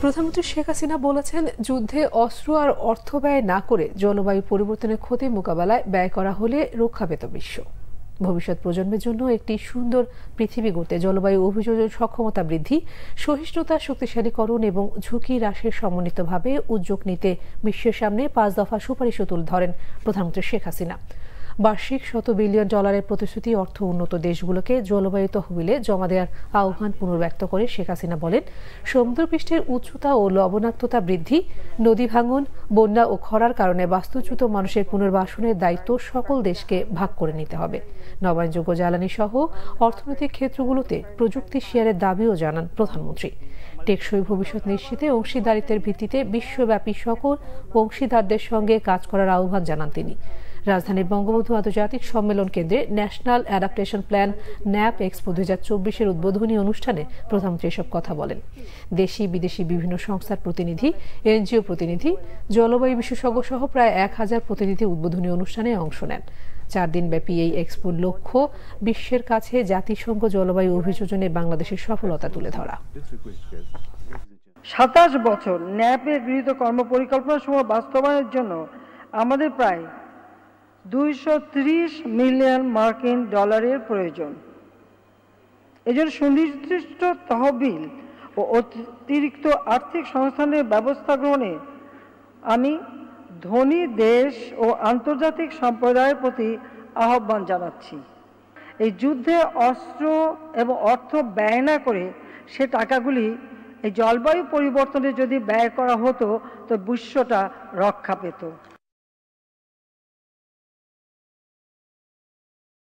প্রধানমন্ত্রী শেখ হাসিনা বলেছেন, যুদ্ধে অস্ত্র আর অর্থ ব্যয় না করে জলবায়ু পরিবর্তনের ক্ষতি মোকাবেলায় ব্যয় করা হলে রক্ষা পেত বিশ্ব। ভবিষ্যৎ প্রজন্মের জন্য একটি সুন্দর পৃথিবী গড়তে জলবায়ু অভিযোজন সক্ষমতা বৃদ্ধি, সহিষ্ণুতা শক্তিশালীকরণ এবং ঝুঁকি হ্রাসের সমন্বিতভাবে উদ্যোগ নিতে বিশ্বের সামনে ৫ দফা সুপারিশও তুলে ধরেন প্রধানমন্ত্রী শেখ হাসিনা। বার্ষিক $100 বিলিয়ন প্রতিশ্রুতি অর্থ উন্নত দেশগুলোকে জলবায়ু তহবিলে জমা দেওয়ার আহ্বান পুনর্ব্যক্ত করে শেখ হাসিনা বলেন, সমুদ্রপৃষ্ঠের উচ্চতা ও লবণাক্ততা বৃদ্ধি, নদী ভাঙন, বন্যা ও খরার কারণে বাস্তুচ্যুত মানুষের পুনর্বাসনের দায়িত্ব সকল দেশকে ভাগ করে নিতে হবে। নবায়নযোগ্য জ্বালানি সহ অর্থনৈতিক ক্ষেত্রগুলোতে প্রযুক্তি শেয়ারের দাবিও জানান প্রধানমন্ত্রী। টেকসই ভবিষ্যৎ নিশ্চিতে অংশীদারিত্বের ভিত্তিতে বিশ্বব্যাপী সকল অংশীদারদের সঙ্গে কাজ করার আহ্বান জানান তিনি। রাজধানীর বঙ্গবন্ধু আন্তর্জাতিক সম্মেলন কেন্দ্রে national adaptation plan NAP expo 2024-এর উদ্বোধনী অনুষ্ঠানে প্রধানমন্ত্রী এসব কথা বলেন। দেশি বিদেশি বিভিন্ন সংস্থার প্রতিনিধি, এনজিও প্রতিনিধি, জলবায়ু বিশেষজ্ঞ সহ প্রায় 1000 প্রতিনিধি উদ্বোধনী অনুষ্ঠানে অংশ নেন। 4 দিনব্যাপী এই এক্সপোর লক্ষ্য বিশ্বের কাছে জাতিসংঘ জলবায়ু অভিযোজনে বাংলাদেশের সফলতা তুলে ধরা। 27 বছর ন্যাপের গৃহীত কর্মপরিকল্পনা সমূহ বাস্তবায়নের জন্য আমাদের প্রায় $230 মিলিয়ন প্রয়োজন। এজন্য সুনির্দিষ্ট তহবিল ও অতিরিক্ত আর্থিক সংস্থানের ব্যবস্থা গ্রহণে আমি ধনী দেশ ও আন্তর্জাতিক সম্প্রদায়ের প্রতি আহ্বান জানাচ্ছি। এই যুদ্ধে অস্ত্র এবং অর্থ ব্যয় না করে সে টাকাগুলি এই জলবায়ু পরিবর্তনে যদি ব্যয় করা হতো তো বিশ্বটা রক্ষা পেত।